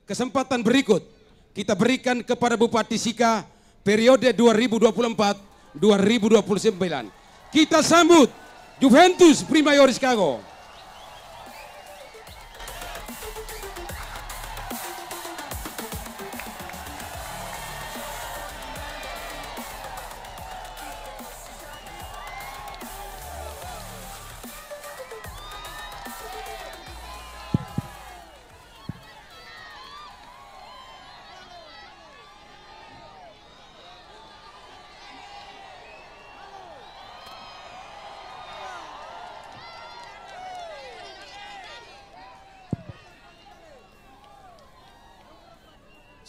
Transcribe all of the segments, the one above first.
kesempatan berikut kita berikan kepada Bupati Sika periode 2024-2029. Kita sambut Juventus Primayor Chicago.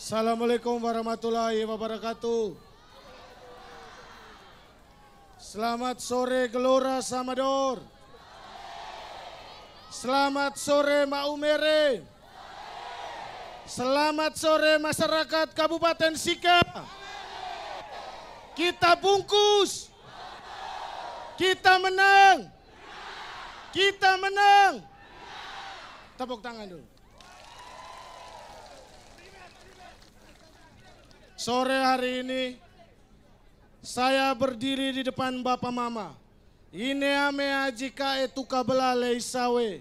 Assalamualaikum warahmatullahi wabarakatuh. Selamat sore Gelora Samador. Selamat sore Maumere. Selamat sore masyarakat Kabupaten Sika. Kita bungkus. Kita menang. Kita menang. Tepuk tangan dulu. Sore hari ini saya berdiri di depan Bapak Mama. Ini ame ajika etuka belalei sawe.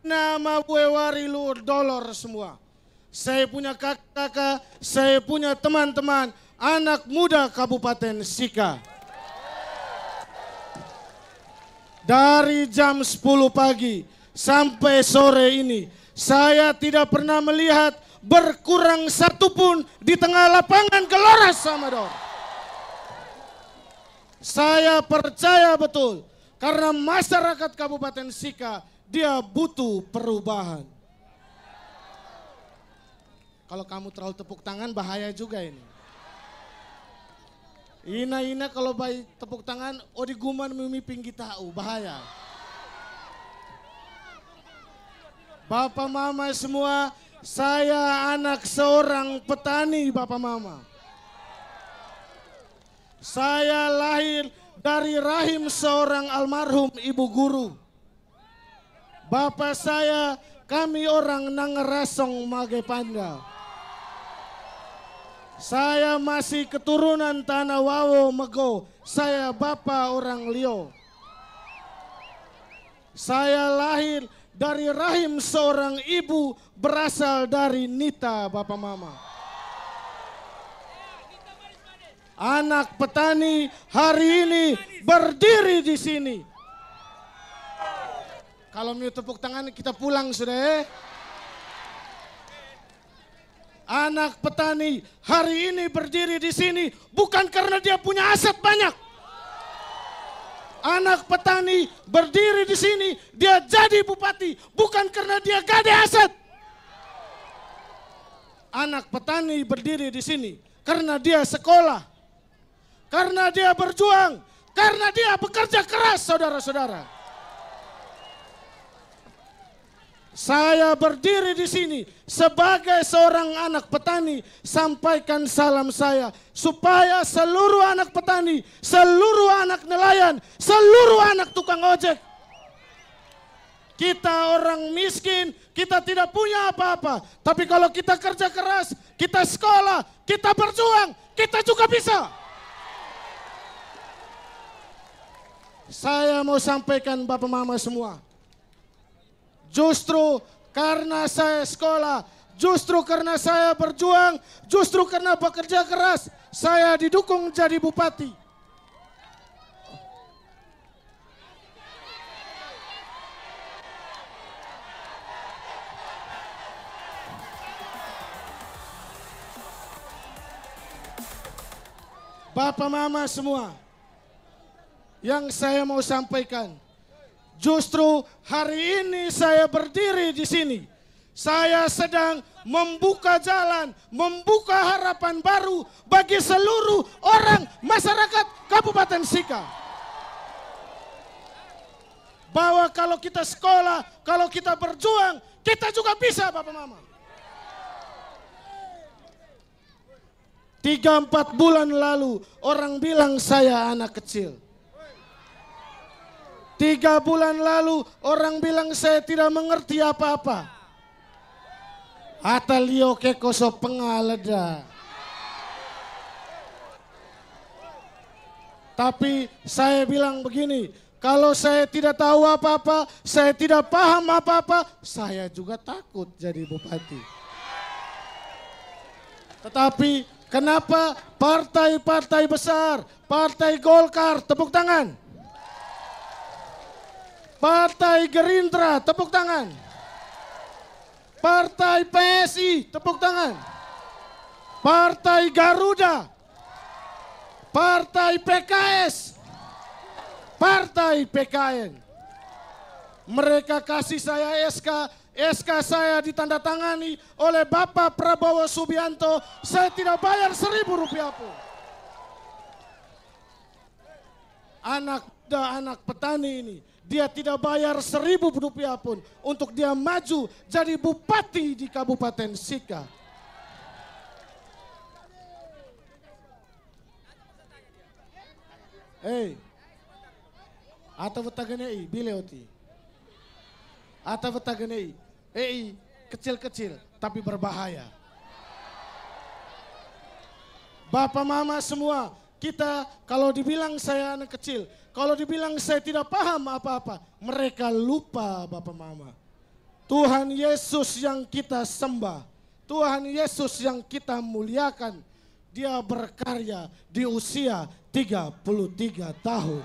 Nama gue warilu dolor semua. Saya punya kakak-kakak, saya punya teman-teman, anak muda Kabupaten Sika. Dari jam 10 pagi sampai sore ini, saya tidak pernah melihat berkurang satupun di tengah lapangan Gelora Samador. Saya percaya betul karena masyarakat Kabupaten Sika dia butuh perubahan. Kalau kamu terlalu tepuk tangan bahaya juga ini. Ina kalau bayi tepuk tangan odiguman mimi pinggi tahu bahaya. Bapak Mama semua, saya anak seorang petani Bapak Mama. Saya lahir dari rahim seorang almarhum ibu guru. Bapak saya kami orang Nangerasong Magepanda. Saya masih keturunan Tanah Wawo Mego. Saya bapak orang Lio. Saya lahir dari rahim seorang ibu berasal dari Nita Bapak Mama. Anak petani hari ini berdiri di sini. Kalau mau tepuk tangan kita pulang sudah. Anak petani hari ini berdiri di sini bukan karena dia punya aset banyak. Anak petani berdiri di sini, dia jadi bupati bukan karena dia gak ada aset. Anak petani berdiri di sini karena dia sekolah, karena dia berjuang, karena dia bekerja keras, saudara-saudara. Saya berdiri di sini sebagai seorang anak petani, sampaikan salam saya supaya seluruh anak petani, seluruh anak nelayan, seluruh anak tukang ojek. Kita orang miskin, kita tidak punya apa-apa. Tapi kalau kita kerja keras, kita sekolah, kita berjuang, kita juga bisa. Saya mau sampaikan Bapak Mama semua. Justru karena saya sekolah, justru karena saya berjuang, justru karena bekerja keras, saya didukung jadi bupati. Bapak Mama semua, yang saya mau sampaikan, justru hari ini saya berdiri di sini. Saya sedang membuka jalan, membuka harapan baru bagi seluruh orang masyarakat Kabupaten Sika. Bahwa kalau kita sekolah, kalau kita berjuang, kita juga bisa Bapak Mama. 3-4 bulan lalu orang bilang saya anak kecil. 3 bulan lalu orang bilang saya tidak mengerti apa-apa. Atalio kekoso pengaleda. Tapi saya bilang begini, kalau saya tidak tahu apa-apa, saya tidak paham apa-apa, saya juga takut jadi bupati. Tetapi kenapa partai-partai besar, Partai Golkar, tepuk tangan. Partai Gerindra, tepuk tangan. Partai PSI, tepuk tangan. Partai Garuda, Partai PKS, Partai PKN. Mereka kasih saya SK saya ditandatangani oleh Bapak Prabowo Subianto. Saya tidak bayar Rp1.000 pun. Anak petani ini, dia tidak bayar Rp1.000 pun untuk dia maju jadi bupati di Kabupaten Sika. Atau betaganei bileoti. Atau betaganei. Kecil-kecil tapi berbahaya. Bapak mama semua, kita kalau dibilang saya anak kecil, kalau dibilang saya tidak paham apa-apa, mereka lupa Bapak mama. Tuhan Yesus yang kita sembah, Tuhan Yesus yang kita muliakan, dia berkarya di usia 33 tahun.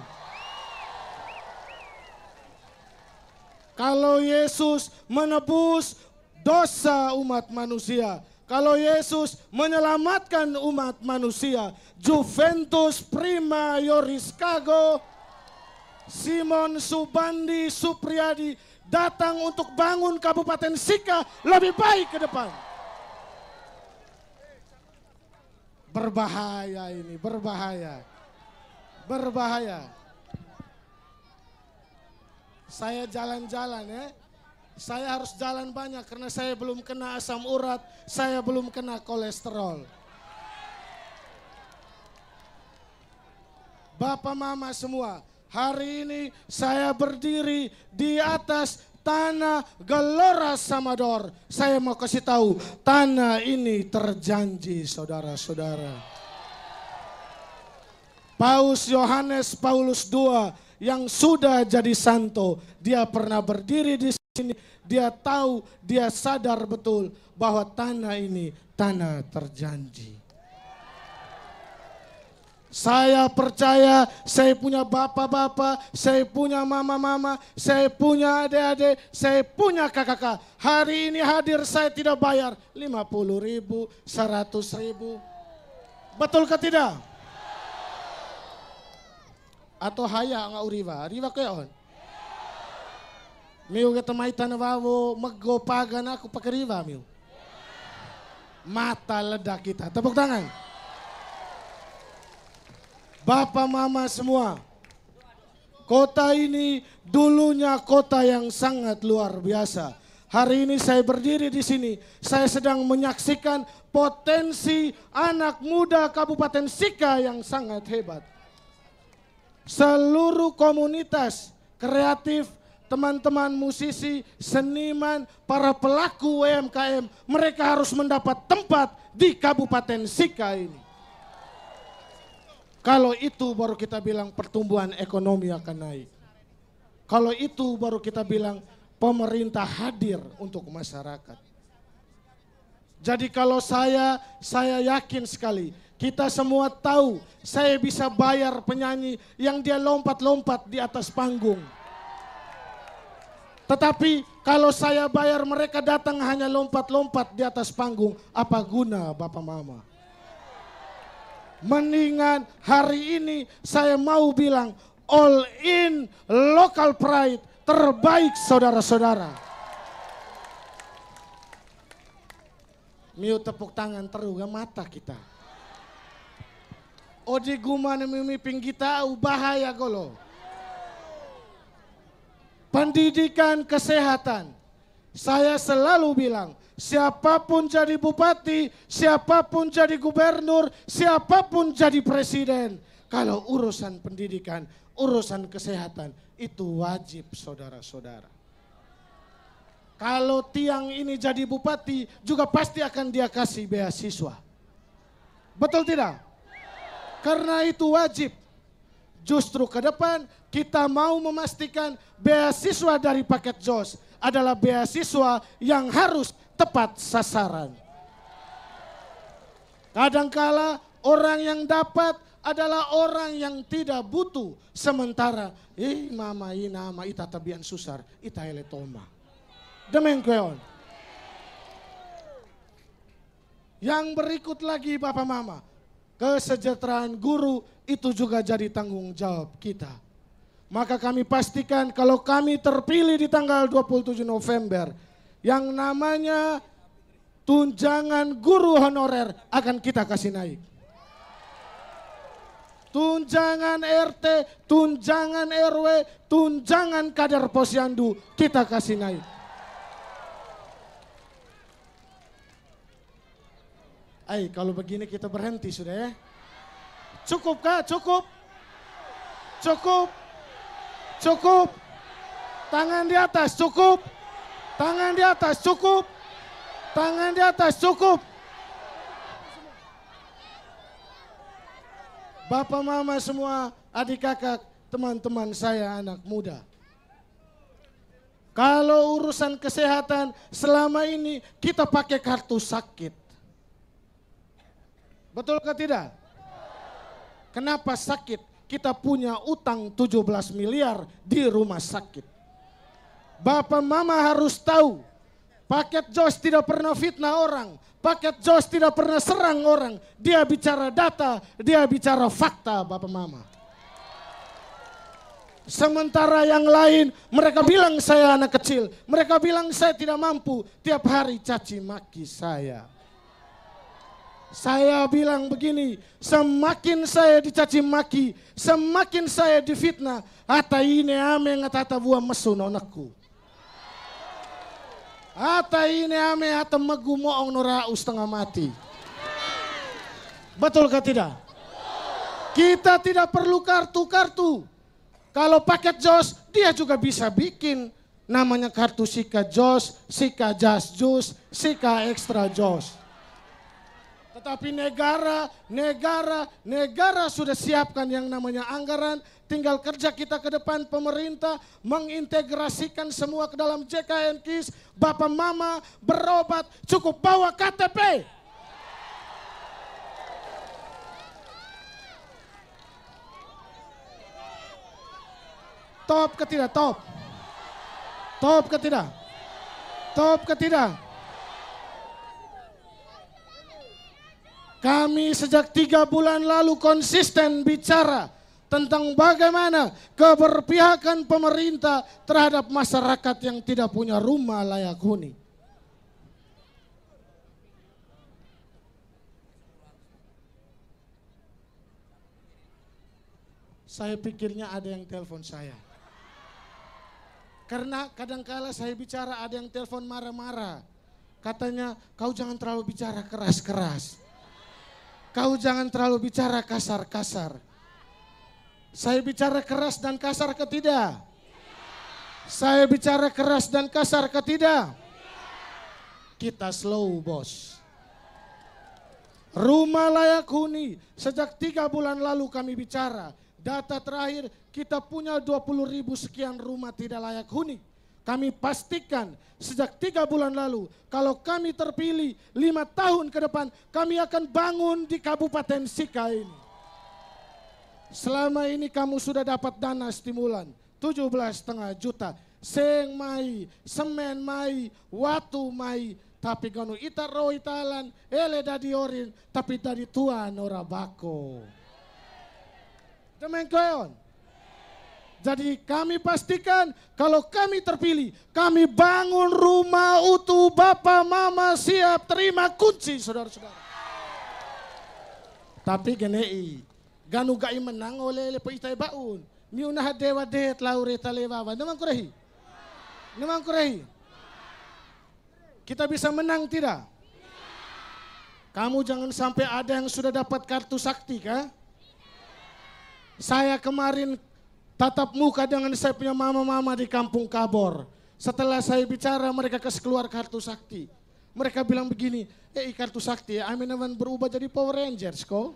Kalau Yesus menebus dosa umat manusia, kalau Yesus menyelamatkan umat manusia, Juventus Prima Yoriscago, Simon Subandi Supriyadi datang untuk bangun Kabupaten Sika lebih baik ke depan. Berbahaya ini, berbahaya. Berbahaya. Saya jalan-jalan ya. Saya harus jalan banyak karena saya belum kena asam urat, saya belum kena kolesterol. Bapak mama semua, hari ini saya berdiri di atas tanah Gelora Samador. Saya mau kasih tahu, tanah ini terjanji saudara-saudara. Paus Yohanes Paulus II yang sudah jadi santo, dia pernah berdiri di sini, dia tahu, dia sadar betul bahwa tanah ini tanah terjanji. Saya percaya, saya punya bapak-bapak, saya punya mama-mama, saya punya adik-adik, saya punya kakak-kakak. Hari ini hadir saya tidak bayar 50.000, 100.000. Betul ke tidak? Atau haya nga uriva, riva kayon. Miu ketemai tanawavo maggopagan ako pakariva miu. Mata ledak kita. Tepuk tangan. Bapak mama semua, kota ini dulunya kota yang sangat luar biasa. Hari ini saya berdiri di sini, saya sedang menyaksikan potensi anak muda Kabupaten Sika yang sangat hebat. Seluruh komunitas kreatif, teman-teman musisi, seniman, para pelaku UMKM, mereka harus mendapat tempat di Kabupaten Sika ini. Kalau itu baru kita bilang pertumbuhan ekonomi akan naik. Kalau itu baru kita bilang pemerintah hadir untuk masyarakat. Jadi kalau saya yakin sekali, kita semua tahu saya bisa bayar penyanyi yang dia lompat-lompat di atas panggung. Tetapi kalau saya bayar mereka datang hanya lompat-lompat di atas panggung, apa guna Bapak Mama? Mendingan hari ini saya mau bilang all in local pride terbaik saudara-saudara. Miu tepuk tangan teruga mata kita. Odi guma nemimiping kita bahaya golo. Pendidikan kesehatan. Saya selalu bilang, siapapun jadi bupati, siapapun jadi gubernur, siapapun jadi presiden, kalau urusan pendidikan, urusan kesehatan, itu wajib saudara-saudara. Kalau Tiang ini jadi bupati juga pasti akan dia kasih beasiswa. Betul tidak? Karena itu wajib. Justru ke depan kita mau memastikan beasiswa dari paket JOS adalah beasiswa yang harus tepat sasaran. Kadangkala orang yang dapat adalah orang yang tidak butuh. Sementara, mama nama ita tabian susar, ita ele toma. Demikian. Yang berikut lagi Bapak Mama, kesejahteraan guru itu juga jadi tanggung jawab kita. Maka kami pastikan kalau kami terpilih di tanggal 27 November, yang namanya tunjangan guru honorer akan kita kasih naik. Tunjangan RT, tunjangan RW, tunjangan kader posyandu kita kasih naik. Kalau begini kita berhenti sudah ya. Cukup kah? Cukup? Cukup? Cukup? Tangan di atas, cukup? Tangan di atas, cukup? Tangan di atas, cukup? Bapak mama semua, adik kakak, teman-teman saya anak muda. Kalau urusan kesehatan selama ini kita pakai kartu sakit. Betul ke tidak? Kenapa sakit? Kita punya utang 17 miliar di rumah sakit. Bapak mama harus tahu, paket JOS tidak pernah fitnah orang. Paket JOS tidak pernah serang orang. Dia bicara data, dia bicara fakta Bapak mama. Sementara yang lain mereka bilang saya anak kecil. Mereka bilang saya tidak mampu. Tiap hari caci maki saya. Saya bilang begini, semakin saya dicaci maki, semakin saya difitnah, ata ini ame ngatata buah mesu nonakku. Ata ini ame ata megu moong norau setengah mati. Betul ke tidak? Kita tidak perlu kartu-kartu. Kalau paket JOS, dia juga bisa bikin namanya kartu Sika JOS, Sika Jas Jus, Sika Extra JOS. Tetapi negara sudah siapkan yang namanya anggaran. Tinggal kerja kita ke depan pemerintah mengintegrasikan semua ke dalam JKN KIS. Bapak mama berobat cukup bawa KTP. Top ke tidak? Top. Top ke tidak? Top ke tidak? Kami sejak 3 bulan lalu konsisten bicara tentang bagaimana keberpihakan pemerintah terhadap masyarakat yang tidak punya rumah layak huni. Saya pikirnya ada yang telepon saya. Karena kadangkala saya bicara ada yang telepon marah-marah. Katanya, kau jangan terlalu bicara keras-keras. Kau jangan terlalu bicara kasar-kasar. Saya bicara keras dan kasar ke tidak? Saya bicara keras dan kasar ke tidak? Kita slow bos. Rumah layak huni sejak 3 bulan lalu kami bicara. Data terakhir kita punya 20.000 sekian rumah tidak layak huni. Kami pastikan sejak 3 bulan lalu kalau kami terpilih 5 tahun ke depan kami akan bangun di Kabupaten Sika ini. Selama ini kamu sudah dapat dana stimulan 17,5 juta. Seng mai, semen mai, watu mai. Tapi kanu ita ro italan, ele dadi orin, tapi dadi tuan ora bako. Demikian. Jadi kami pastikan kalau kami terpilih, kami bangun rumah utuh, bapak mama siap terima kunci saudara-saudara. Tapi genei, ganu gai menang oleh itai baun. Miunah dewa dehet laureta lewawa. Memang kurehi? Memang kurehi? Kita bisa menang tidak? Kamu jangan sampai ada yang sudah dapat kartu sakti kah? Saya kemarin tatap muka dengan saya punya mama-mama di Kampung Kabor. Setelah saya bicara, mereka kasih keluar kartu sakti. Mereka bilang begini, kartu sakti, Amin berubah jadi Power Rangers kok.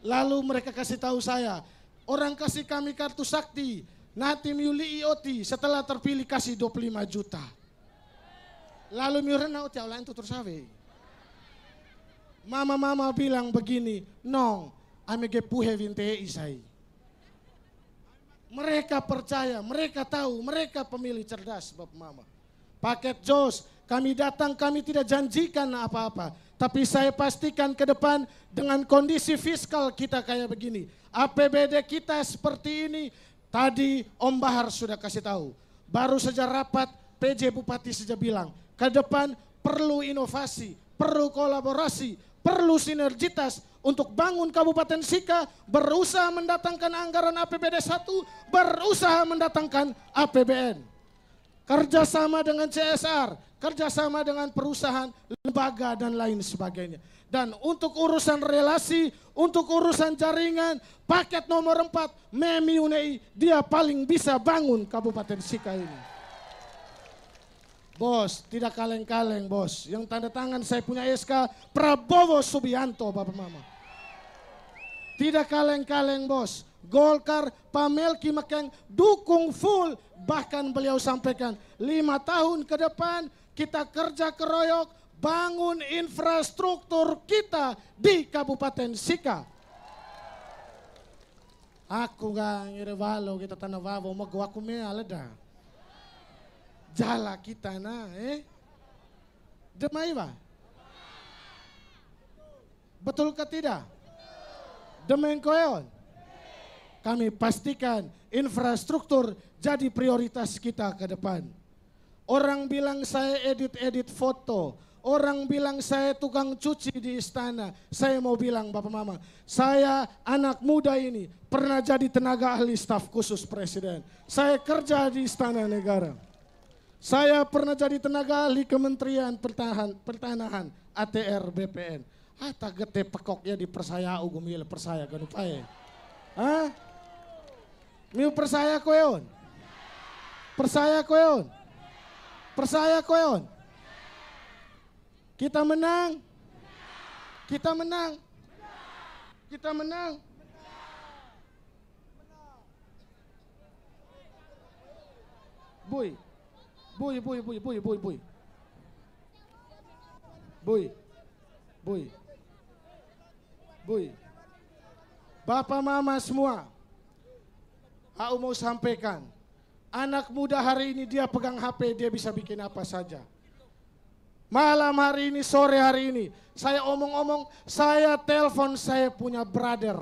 Lalu mereka kasih tahu saya, orang kasih kami kartu sakti, Natim Yuli Ioti setelah terpilih kasih 25 juta. Lalu miurna uti lain tutur sawe. Mama bilang begini, nong, amege puhe vinte isai. Mereka percaya, mereka tahu, mereka pemilih cerdas Bapak Mama. Paket Jos, kami datang, kami tidak janjikan apa-apa. Tapi saya pastikan ke depan dengan kondisi fiskal kita kayak begini. APBD kita seperti ini, tadi Om Bahar sudah kasih tahu. Baru saja rapat, PJ Bupati saja bilang, ke depan perlu inovasi, perlu kolaborasi, perlu sinergitas untuk bangun Kabupaten Sika, berusaha mendatangkan anggaran APBD 1, berusaha mendatangkan APBN. Kerjasama dengan CSR, kerjasama dengan perusahaan, lembaga dan lain sebagainya. Dan untuk urusan relasi, untuk urusan jaringan, paket nomor 4, Memi Unei, dia paling bisa bangun Kabupaten Sika ini. Bos, tidak kaleng-kaleng bos. Yang tanda tangan saya punya SK Prabowo Subianto Bapak Mama. Tidak kaleng-kaleng bos. Golkar, Pak Melki Mekeng dukung full. Bahkan beliau sampaikan 5 tahun ke depan kita kerja keroyok bangun infrastruktur kita di Kabupaten Sika. Aku gak ngirevalo kita tanah wavo mau aku mea leda. Jala kita na Demai ba? Betul ke tidak? Demain koyon. Kami pastikan infrastruktur jadi prioritas kita ke depan. Orang bilang saya edit foto. Orang bilang saya tukang cuci di istana. Saya mau bilang Bapak Mama, saya anak muda ini pernah jadi tenaga ahli staf khusus Presiden. Saya kerja di Istana Negara. Saya pernah jadi tenaga ahli Kementerian Pertanahan ATR BPN. Tak gede pekoknya di persaya ugumil persaya kan upaye. Miu persaya koyon. Persaya koyon. Persaya koyon. Kita menang. Kita menang. Kita menang. Boy. Boy. Bapak Mama semua, aku mau sampaikan, anak muda hari ini dia pegang HP, dia bisa bikin apa saja. Malam hari ini, sore hari ini, saya omong-omong, saya telepon saya punya brother,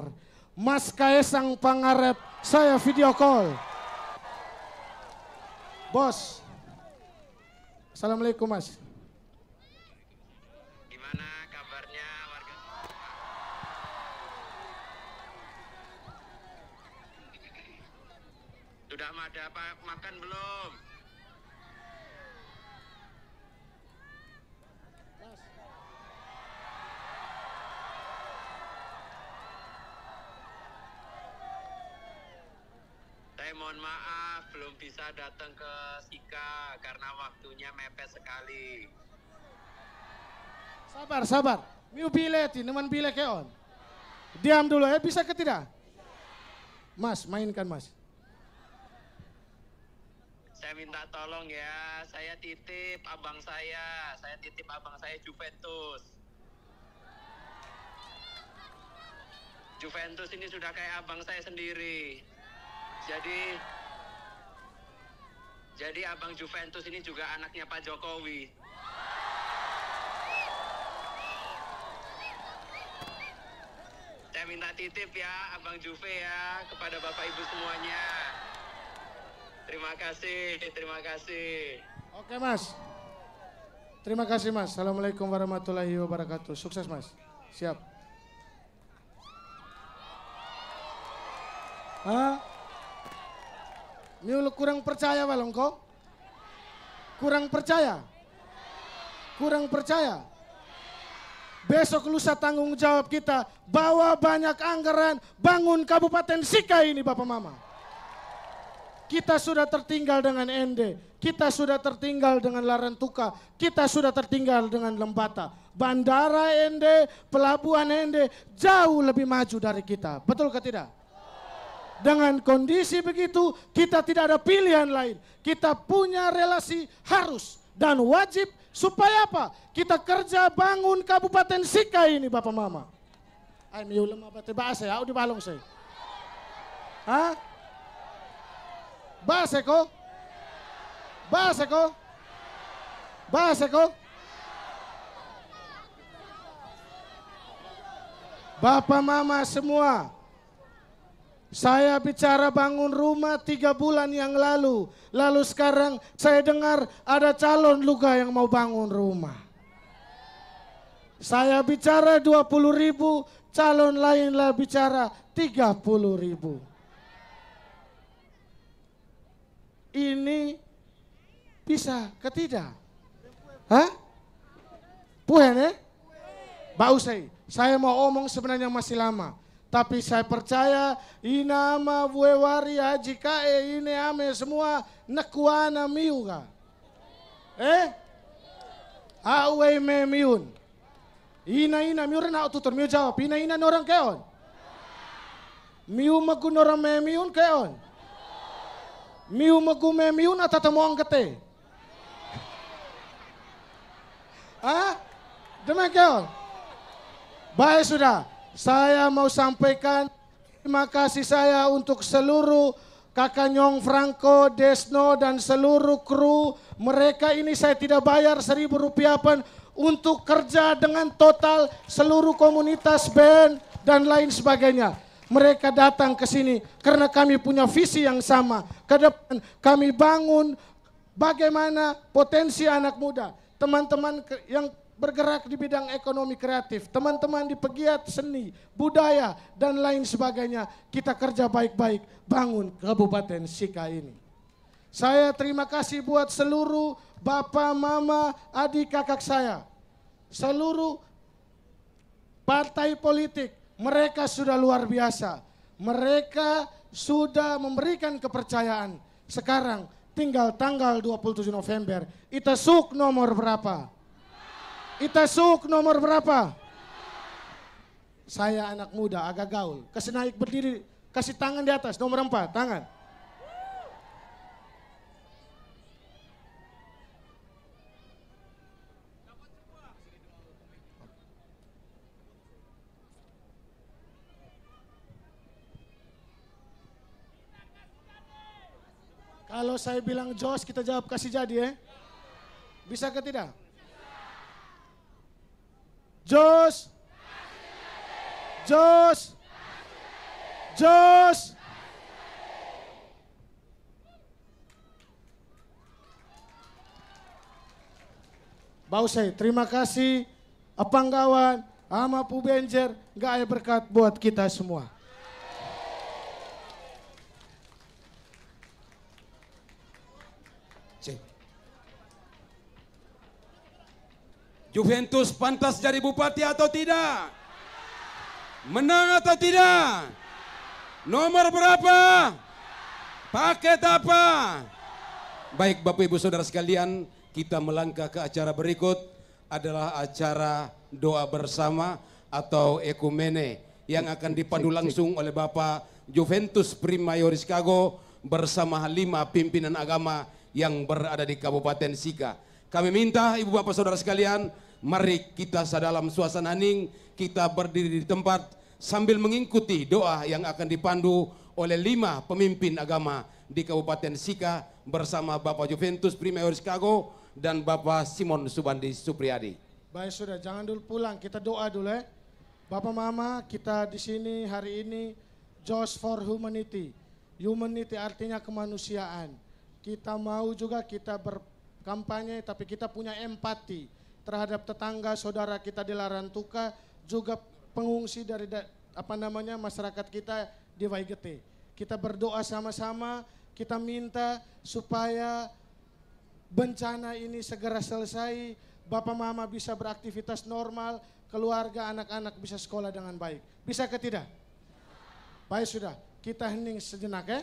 Mas Kaesang Pangarep, saya video call. Bos, Assalamualaikum Mas. Gimana kabarnya warga? Sudah ada apa makan belum? Saya mohon maaf belum bisa datang ke Sika karena waktunya mepet sekali. Sabar. Miu bileti, neman bile keon. Diam dulu ya, bisa ke tidak? Mas, mainkan Mas. Saya minta tolong ya, saya titip abang saya Juventus. Juventus ini sudah kayak abang saya sendiri. Jadi abang Juventus ini juga anaknya Pak Jokowi. Saya minta titip ya abang Juve ya kepada Bapak Ibu semuanya. Terima kasih. Oke Mas. Terima kasih Mas. Assalamualaikum warahmatullahi wabarakatuh. Sukses Mas. Siap. Miul kurang percaya balong kok? Kurang percaya? Besok lusa tanggung jawab kita bawa banyak anggaran bangun Kabupaten Sika ini Bapak Mama. Kita sudah tertinggal dengan Ende, kita sudah tertinggal dengan Larantuka, kita sudah tertinggal dengan Lembata. Bandara Ende, pelabuhan Ende jauh lebih maju dari kita. Betul ke tidak? Dengan kondisi begitu, kita tidak ada pilihan lain. Kita punya relasi harus dan wajib supaya apa? Kita kerja bangun Kabupaten Sika ini, Bapak Mama. Ay, may ulam apa? Bahasa ya, di balong saya. Hah? Bahasa ko? Bahasa ko? Bahasa ko? Bapak Mama semua, saya bicara bangun rumah 3 bulan yang lalu. Lalu sekarang saya dengar ada calon juga yang mau bangun rumah. Saya bicara 20.000, calon lainlah bicara 30.000. Ini bisa ke tidak? Hah? Puhen ya? Bau saya mau omong sebenarnya masih lama. Tapi saya percaya inama buewari haji kae ini ame semua nekuana miuga. Awe me miun. Ina miun na tutur miu jawab. Ina orang keon. Miu magun orang me miun keon. Miu magu me miun atau temuang kete. Demikian. Baik sudah. Saya mau sampaikan terima kasih saya untuk seluruh Kakanyong Franco, Desno dan seluruh kru. Mereka ini saya tidak bayar 1.000 rupiah pun untuk kerja dengan total seluruh komunitas band dan lain sebagainya. Mereka datang ke sini karena kami punya visi yang sama. Ke depan kami bangun bagaimana potensi anak muda. Teman-teman yang bergerak di bidang ekonomi kreatif, teman-teman di pegiat seni, budaya, dan lain sebagainya. Kita kerja baik-baik bangun Kabupaten Sika ini. Saya terima kasih buat seluruh bapak, mama, adik, kakak saya. Seluruh partai politik, mereka sudah luar biasa. Mereka sudah memberikan kepercayaan. Sekarang tinggal tanggal 27 November. Ita suk nomor berapa? Ita suk nomor berapa? Saya anak muda, agak gaul. Kasih naik berdiri, kasih tangan di atas, nomor 4, tangan. Kalau saya bilang Jos, kita jawab kasih jadi ya. Bisa ke tidak? Jos. Jos. Jos. Bausai, terima kasih. Apanggawan, ama Pu Benjer, gak ada berkat buat kita semua. Juventus pantas jadi bupati atau tidak? Menang atau tidak? Nomor berapa? Paket apa? Baik Bapak Ibu Saudara sekalian, kita melangkah ke acara berikut adalah acara doa bersama atau ekumene yang akan dipandu langsung oleh Bapak Juventus Primayoris Kago bersama 5 pimpinan agama yang berada di Kabupaten Sika. Kami minta Ibu Bapak Saudara sekalian, mari kita dalam suasana hening, kita berdiri di tempat sambil mengikuti doa yang akan dipandu oleh 5 pemimpin agama di Kabupaten Sika bersama Bapak Juventus Primayoris Kago dan Bapak Simon Subandi Supriyadi. Baik sudah, jangan dulu pulang, kita doa dulu ya. Bapak Mama, kita di sini hari ini Just for Humanity. Humanity artinya kemanusiaan. Kita mau juga kita berkampanye, tapi kita punya empati terhadap tetangga saudara kita di Larantuka, juga pengungsi dari masyarakat kita di Waigete. Kita berdoa sama-sama, kita minta supaya bencana ini segera selesai, Bapak Mama bisa beraktivitas normal, keluarga anak-anak bisa sekolah dengan baik. Bisa ke tidak? Baik sudah, kita hening sejenak ya.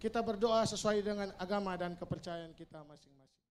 kita berdoa sesuai dengan agama dan kepercayaan kita masing-masing.